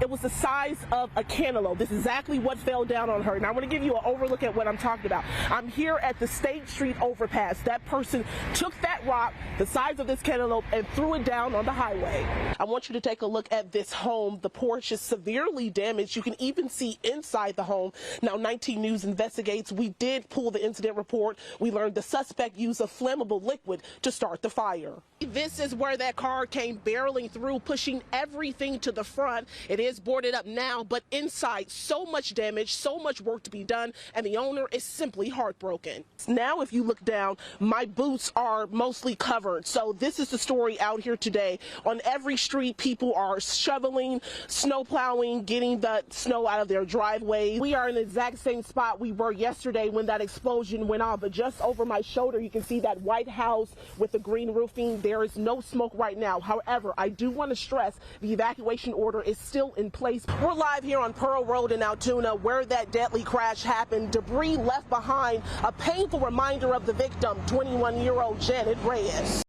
It was the size of a cantaloupe. This is exactly what fell down on her. Now, I want to give you an overlook at what I'm talking about. I'm here at the State Street overpass. That person took that rock, the size of this cantaloupe, and threw it down on the highway. I want you to take a look at this home. The porch is severely damaged. You can even see inside the home. Now, 19 News investigates. We did pull the incident report. We learned the suspect used a flammable liquid to start the fire. This is where that car came barreling through, pushing everything to the front. It is boarded up now, but inside, so much damage, so much work to be done, and the owner is simply heartbroken. Now, if you look down, my boots are mostly covered. So this is the story out here today. On every street, people are shoveling, snow plowing, getting the snow out of their driveway. We are in the exact same spot we were yesterday when that explosion went off, but just over my shoulder, you can see that white house with the green roofing. There is no smoke right now. However, I do want to stress the evacuation order is still in place. We're live here on Pearl Road in Altoona where that deadly crash happened. Debris left behind, a painful reminder of the victim, 21-year-old Janet Reyes.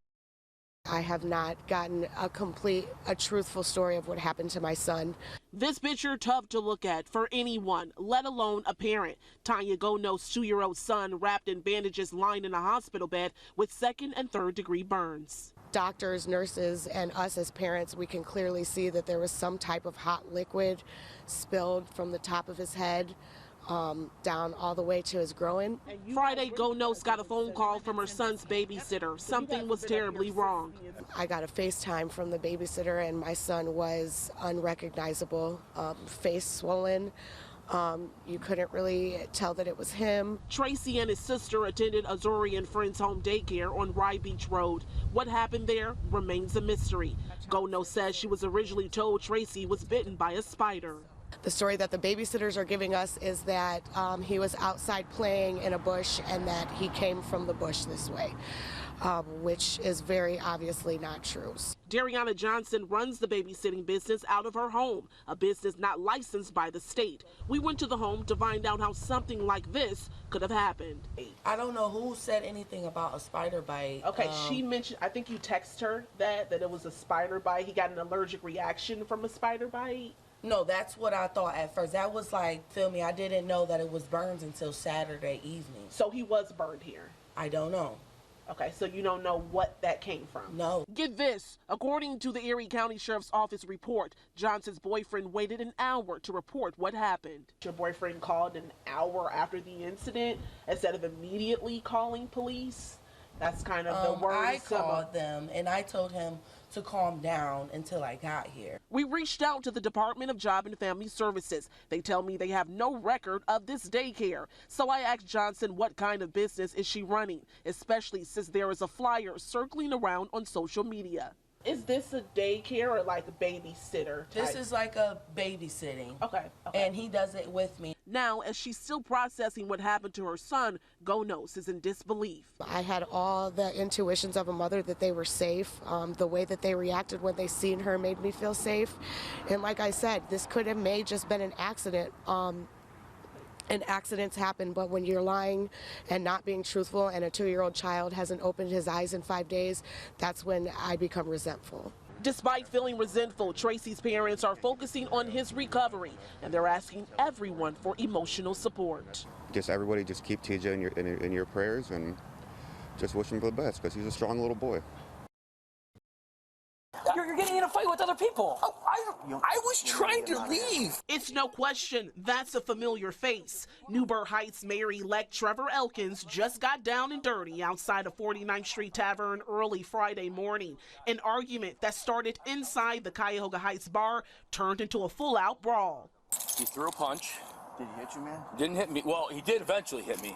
I have not gotten a truthful story of what happened to my son. This picture tough to look at for anyone, let alone a parent. Tanya Gono's 2-year-old son wrapped in bandages lying in a hospital bed with 2nd and 3rd degree burns. Doctors, nurses, and us as parents, we can clearly see that there was some type of hot liquid spilled from the top of his head down all the way to his groin. Friday, Gonos got a phone call from her son's babysitter. Something was terribly wrong. I got a FaceTime from the babysitter, and my son was unrecognizable, face swollen. You couldn't really tell that it was him. Tracy and his sister attended Azuri and Friends Home Daycare on Rye Beach Road. What happened there remains a mystery. Gono says she was originally told Tracy was bitten by a spider. The story that the babysitters are giving us is that he was outside playing in a bush and that he came from the bush this way, which is very obviously not true. Dariana Johnson runs the babysitting business out of her home, a business not licensed by the state. We went to the home to find out how something like this could have happened. I don't know who said anything about a spider bite. Okay, she mentioned, I think you texted her that it was a spider bite. He got an allergic reaction from a spider bite. No, that's what I thought at first. That was like, feel me, I didn't know that it was burns until Saturday evening. So he was burned here? I don't know. Okay, so you don't know what that came from? No. Get this. According to the Erie County Sheriff's Office report, Johnson's boyfriend waited an hour to report what happened. Your boyfriend called an hour after the incident instead of immediately calling police? That's kind of the word. I called them and I told him to calm down until I got here. We reached out to the Department of Job and Family Services. They tell me they have no record of this daycare. So I asked Johnson what kind of business is she running, especially since there is a flyer circling around on social media. Is this a daycare or like a babysitter type? This is like a babysitting. Okay. And he does it with me. Now, as she's still processing what happened to her son, Gonos is in disbelief. I had all the intuitions of a mother that they were safe. The way that they reacted when they seen her made me feel safe. And like I said, this could have just been an accident. And accidents happen, but when you're lying and not being truthful and a 2-year-old child hasn't opened his eyes in 5 days, that's when I become resentful. Despite feeling resentful, Tracy's parents are focusing on his recovery, and they're asking everyone for emotional support. Just everybody just keep TJ in your prayers and just wish him for the best because he's a strong little boy. You're getting in a fight with other people. Oh, I was trying to leave. It's no question that's a familiar face. Newburgh Heights Mayor-elect Trevor Elkins just got down and dirty outside a 49th Street Tavern early Friday morning. An argument that started inside the Cuyahoga Heights bar turned into a full-out brawl. He threw a punch. Did he hit you, man? Didn't hit me. Well, he did eventually hit me.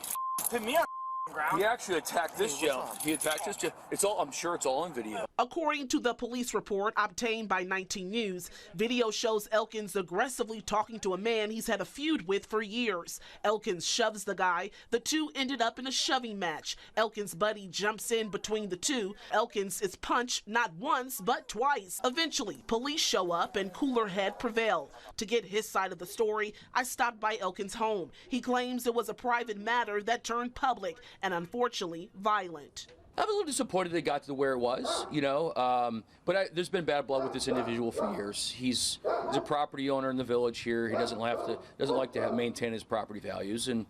Hit me on ground. He actually attacked this gentleman. He attacked this gentleman. It's all. I'm sure it's all on video. According to the police report obtained by 19 News, video shows Elkins aggressively talking to a man he's had a feud with for years. Elkins shoves the guy. The two ended up in a shoving match. Elkins' buddy jumps in between the two. Elkins is punched not once, but twice. Eventually, police show up and cooler head prevail. To get his side of the story, I stopped by Elkins' home. He claims it was a private matter that turned public and unfortunately violent. I'm a little disappointed they got to where it was, you know, but there's been bad blood with this individual for years. He's a property owner in the village here. He doesn't like to maintain his property values and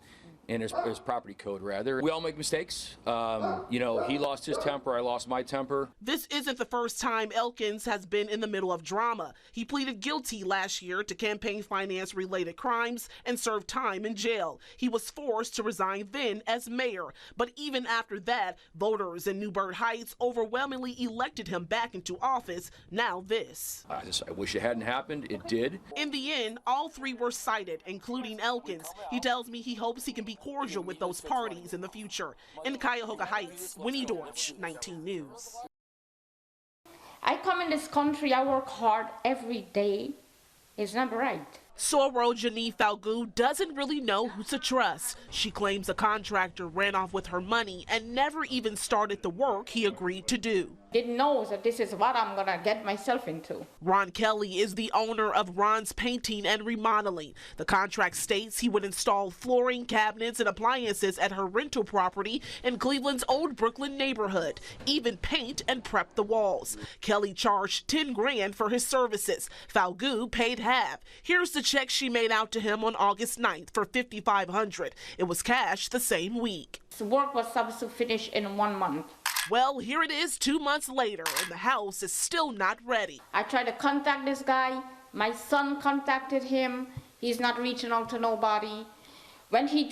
his property code, rather. We all make mistakes. You know, he lost his temper, I lost my temper. This isn't the first time Elkins has been in the middle of drama. He pleaded guilty last year to campaign finance related crimes and served time in jail. He was forced to resign then as mayor, but even after that, voters in Newburgh Heights overwhelmingly elected him back into office. Now this. I wish it hadn't happened. It did. In the end, all three were cited, including Elkins. He tells me he hopes he can be cordial with those parties in the future. In Cuyahoga Heights, Winnie, 19 News. I come in this country, I work hard every day. It's not right. Sorro Janine Falgout doesn't really know who to trust. She claims a contractor ran off with her money and never even started the work he agreed to do. Didn't know that this is what I'm gonna get myself into. Ron Kelly is the owner of Ron's Painting and Remodeling. The contract states he would install flooring, cabinets, and appliances at her rental property in Cleveland's Old Brooklyn neighborhood, even paint and prep the walls. Kelly charged $10 grand for his services. Falgout paid half. Here's the check she made out to him on August 9th for $5,500. It was cashed the same week. The work was supposed to finish in 1 month. Well, here it is 2 months later, and the house is still not ready. I tried to contact this guy. My son contacted him. He's not reaching out to nobody. When he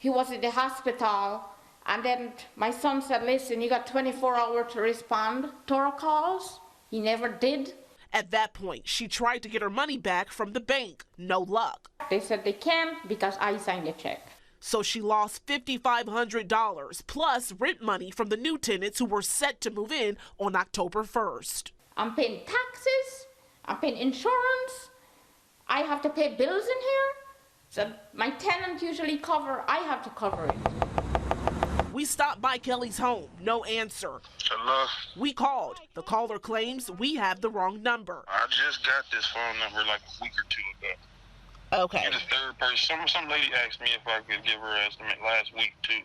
was in the hospital, and then my son said, listen, you got 24 hours to respond to our calls. He never did. At that point, she tried to get her money back from the bank. No luck. They said they can't because I signed the check. So she lost $5,500 plus rent money from the new tenants who were set to move in on October 1st. I'm paying taxes, I'm paying insurance, I have to pay bills in here. So my tenants usually cover, I have to cover it. We stopped by Kelly's home, no answer. Hello? We called. The caller claims we have the wrong number. I just got this phone number like a week or two ago. Okay. You're the third person. Some lady asked me if I could give her an estimate last week, too.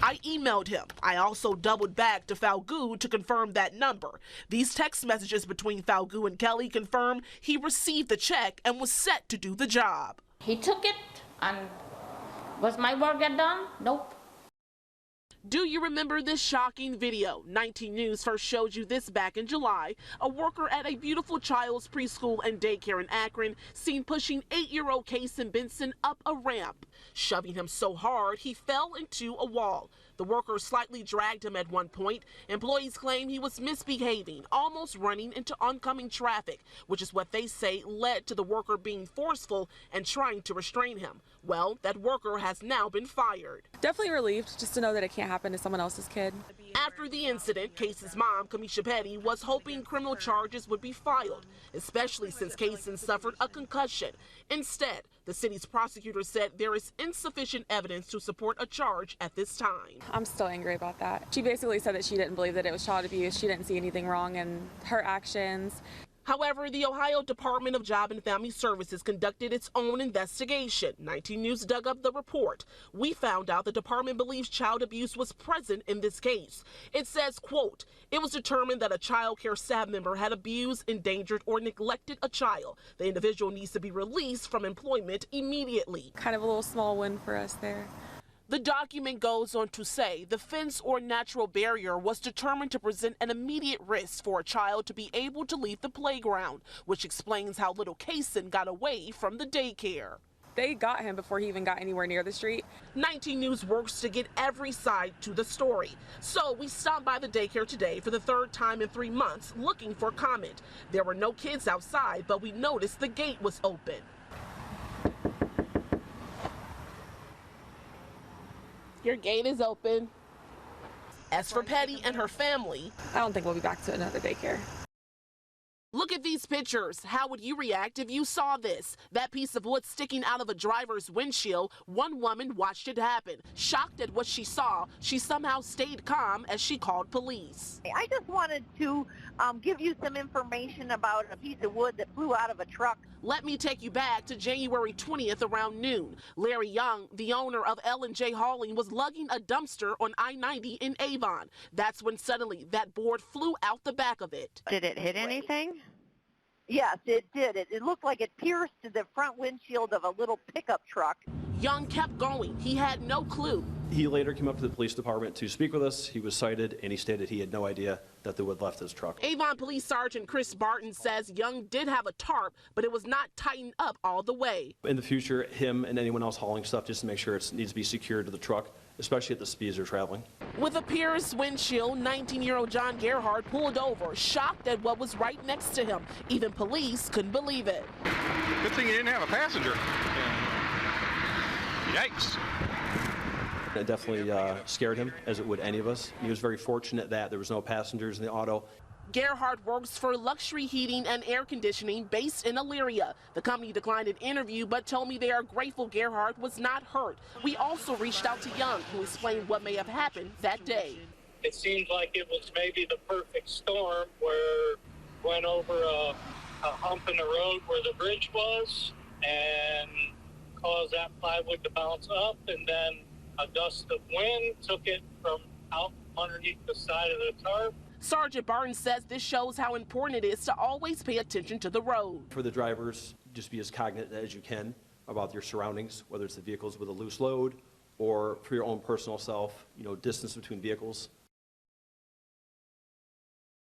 I emailed him. I also doubled back to Falgout to confirm that number. These text messages between Falgout and Kelly confirm he received the check and was set to do the job. He took it, and was my work get done? Nope. Do you remember this shocking video? 19 News first showed you this back in July. A worker at a beautiful child's preschool and daycare in Akron seen pushing 8-year-old Kason Benson up a ramp, shoving him so hard he fell into a wall. The worker slightly dragged him at one point. Employees claim he was misbehaving, almost running into oncoming traffic, which is what they say led to the worker being forceful and trying to restrain him. Well, that worker has now been fired. Definitely relieved just to know that it can't happen to someone else's kid. After the incident, Casey's mom, Kamisha Petty, was hoping criminal charges would be filed, especially since Kason suffered a concussion. Instead, the city's prosecutor said there is insufficient evidence to support a charge at this time. I'm still angry about that. She basically said that she didn't believe that it was child abuse. She didn't see anything wrong in her actions. However, the Ohio Department of Job and Family Services conducted its own investigation. 19 News dug up the report. We found out the department believes child abuse was present in this case. It says, quote, it was determined that a child care staff member had abused, endangered, or neglected a child. The individual needs to be released from employment immediately. Kind of a little small win for us there. The document goes on to say the fence or natural barrier was determined to present an immediate risk for a child to be able to leave the playground, which explains how little Kason got away from the daycare. They got him before he even got anywhere near the street. 19 News works to get every side to the story. So we stopped by the daycare today for the third time in 3 months looking for comment. There were no kids outside, but we noticed the gate was open. Your gate is open. As for Petty and her family, I don't think we'll be back to another daycare. Look at these pictures. How would you react if you saw this? That piece of wood sticking out of a driver's windshield. One woman watched it happen. Shocked at what she saw, she somehow stayed calm as she called police. I just wanted to give you some information about a piece of wood that flew out of a truck. Let me take you back to January 20th around noon. Larry Young, the owner of L&J Hauling, was lugging a dumpster on I-90 in Avon. That's when suddenly that board flew out the back of it. Did it hit anything? Yes, it did. It looked like it pierced the front windshield of a little pickup truck. Young kept going. He had no clue. He later came up to the police department to speak with us. He was cited, and he stated he had no idea that the wood left his truck. Avon Police Sergeant Chris Barton says Young did have a tarp, but it was not tightened up all the way. In the future, him and anyone else hauling stuff, just to make sure it needs to be secured to the truck, especially at the speeds they're traveling. With a pierced windshield, 19-year-old John Gerhardt pulled over, shocked at what was right next to him. Even police couldn't believe it. Good thing you didn't have a passenger. Yikes. It definitely scared him, as it would any of us. He was very fortunate that there was no passengers in the auto. Gerhardt works for Luxury Heating and Air Conditioning based in Elyria. The company declined an interview but told me they are grateful Gerhardt was not hurt. We also reached out to Young, who explained what may have happened that day. It seemed like it was maybe the perfect storm where went over a hump in the road where the bridge was and caused that plywood to bounce up, and then a gust of wind took it from out underneath the side of the tarp. Sergeant Barton says this shows how important it is to always pay attention to the road. For the drivers, just be as cognizant as you can about your surroundings, whether it's the vehicles with a loose load or for your own personal self, distance between vehicles.